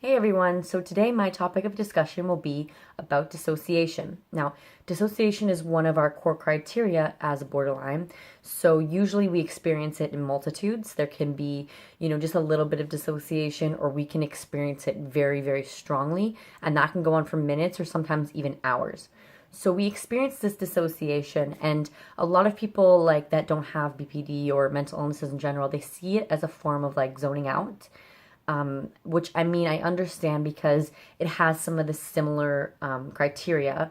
Hey everyone, so today my topic of discussion will be about dissociation. Now, dissociation is one of our core criteria as a borderline, so usually we experience it in multitudes. There can be, just a little bit of dissociation, or we can experience it very, very strongly, and that can go on for minutes or sometimes even hours. So we experience this dissociation, and a lot of people like that don't have BPD or mental illnesses in general, they see it as a form of like zoning out, which I mean, I understand because it has some of the similar criteria.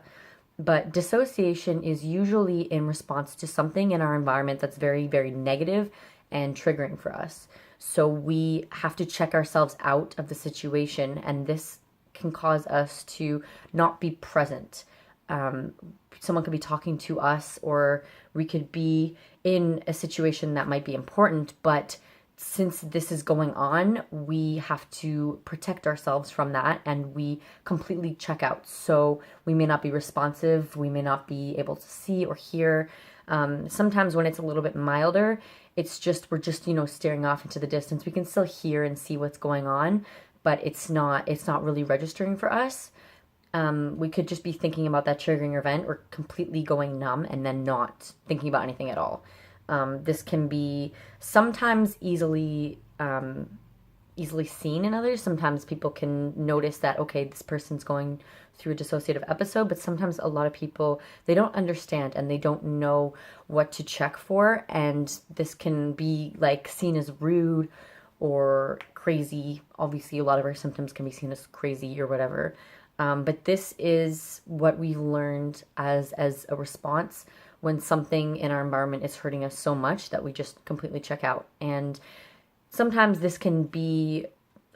But dissociation is usually in response to something in our environment that's very, very negative and triggering for us. So we have to check ourselves out of the situation, and this can cause us to not be present. Someone could be talking to us, or we could be in a situation that might be important, but since this is going on, we have to protect ourselves from that, and we completely check out. So we may not be responsive, we may not be able to see or hear. Sometimes when it's a little bit milder, we're just staring off into the distance. We can still hear and see what's going on, but it's not really registering for us. We could just be thinking about that triggering event, or completely going numb and then not thinking about anything at all. This can be sometimes easily seen in others. Sometimes people can notice that, okay, this person's going through a dissociative episode, but sometimes a lot of people, they don't understand and they don't know what to check for, and this can be like seen as rude or crazy. Obviously, a lot of our symptoms can be seen as crazy or whatever. But this is what we've learned as a response when something in our environment is hurting us so much that we just completely check out. And sometimes this can be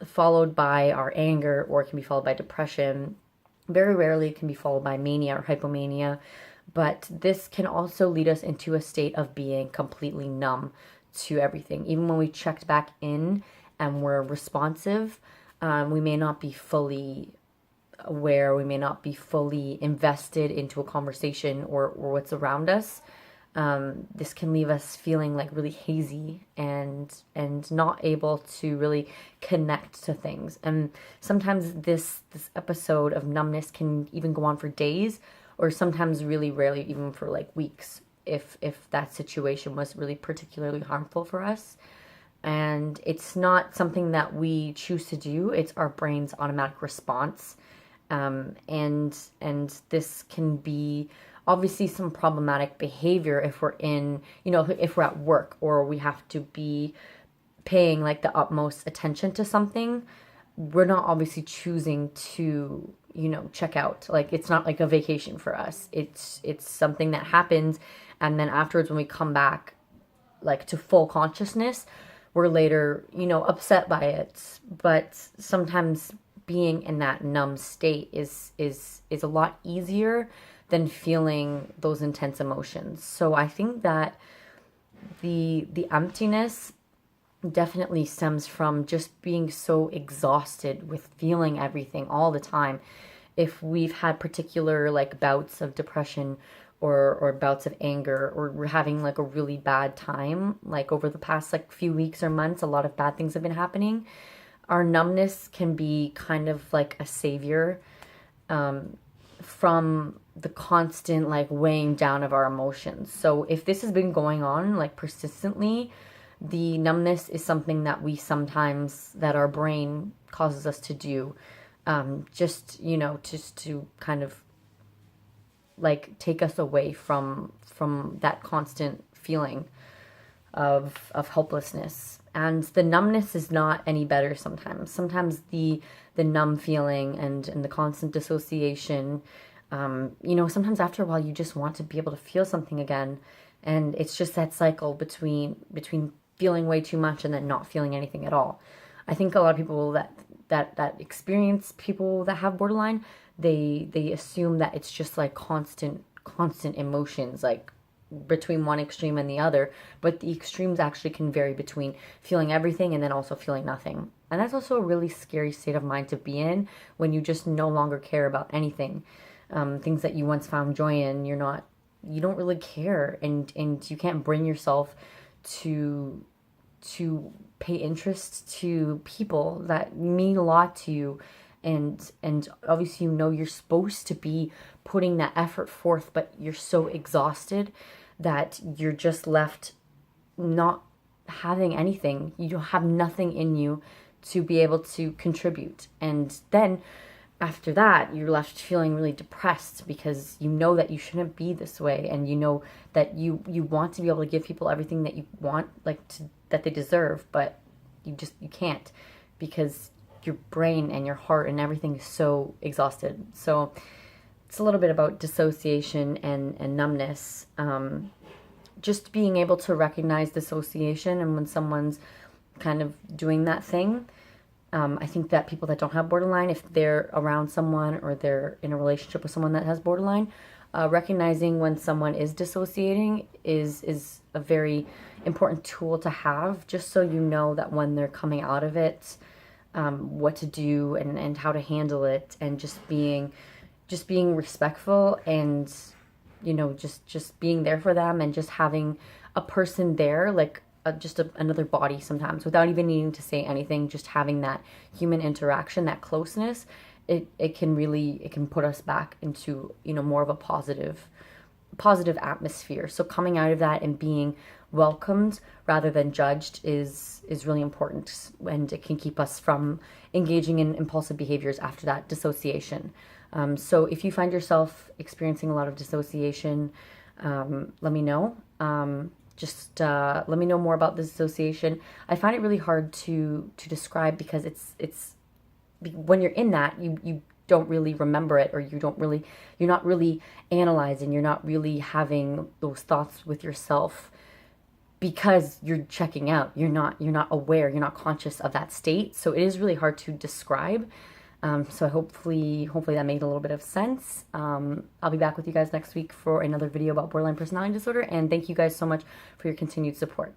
followed by our anger, or it can be followed by depression. Very rarely it can be followed by mania or hypomania, but this can also lead us into a state of being completely numb to everything. Even when we checked back in and we're responsive, we may not be fully aware, we may not be fully invested into a conversation or what's around us. This can leave us feeling like really hazy and not able to really connect to things. And sometimes this episode of numbness can even go on for days, or sometimes really rarely even for like weeks, if that situation was really particularly harmful for us. And it's not something that we choose to do, it's our brain's automatic response. And this can be obviously some problematic behavior if we're if we're at work, or we have to be paying like the utmost attention to something. We're not obviously choosing to, check out. Like, it's not like a vacation for us. It's something that happens, and then afterwards when we come back like to full consciousness, we're later, upset by it. But sometimes being in that numb state is a lot easier than feeling those intense emotions. So I think that the emptiness definitely stems from just being so exhausted with feeling everything all the time. If we've had particular like bouts of depression, or bouts of anger, or we're having like a really bad time, like over the past like few weeks or months, a lot of bad things have been happening. Our numbness can be kind of like a savior from the constant like weighing down of our emotions. So if this has been going on like persistently, the numbness is something that our brain causes us to do, just to kind of like take us away from that constant feeling of helplessness. And the numbness is not any better sometimes. Sometimes the numb feeling and the constant dissociation, sometimes after a while you just want to be able to feel something again. And it's just that cycle between feeling way too much and then not feeling anything at all. I think a lot of people that experience people that have borderline, they assume that it's just like constant emotions, like between one extreme and the other, but the extremes actually can vary between feeling everything and then also feeling nothing. And that's also a really scary state of mind to be in, when you just no longer care about anything. Things that you once found joy in, you don't really care, and you can't bring yourself to to pay interest to people that mean a lot to you, and obviously, you know, you're supposed to be putting that effort forth, but you're so exhausted that you're just left not having anything. You don't have nothing in you to be able to contribute. And then after that, you're left feeling really depressed because you know that you shouldn't be this way, and you know that you want to be able to give people everything that you want, like that they deserve, but you can't, because your brain and your heart and everything is so exhausted. So it's a little bit about dissociation and numbness. Just being able to recognize dissociation, and when someone's kind of doing that thing. I think that people that don't have borderline, if they're around someone or they're in a relationship with someone that has borderline, recognizing when someone is dissociating is a very important tool to have, just so you know that when they're coming out of it, what to do and how to handle it, and just being respectful, and you know, just being there for them, and just having a person there, like another body sometimes, without even needing to say anything, just having that human interaction, that closeness, it can put us back into, you know, more of a positive atmosphere. So coming out of that and being welcomed rather than judged is really important, and it can keep us from engaging in impulsive behaviors after that dissociation. So if you find yourself experiencing a lot of dissociation, let me know. Just let me know more about this dissociation. I find it really hard to describe, because it's when you're in that, you don't really remember it, or you're not really analyzing, you're not really having those thoughts with yourself, because you're checking out. You're not aware, you're not conscious of that state. So it is really hard to describe. So hopefully that made a little bit of sense. I'll be back with you guys next week for another video about borderline personality disorder, and thank you guys so much for your continued support.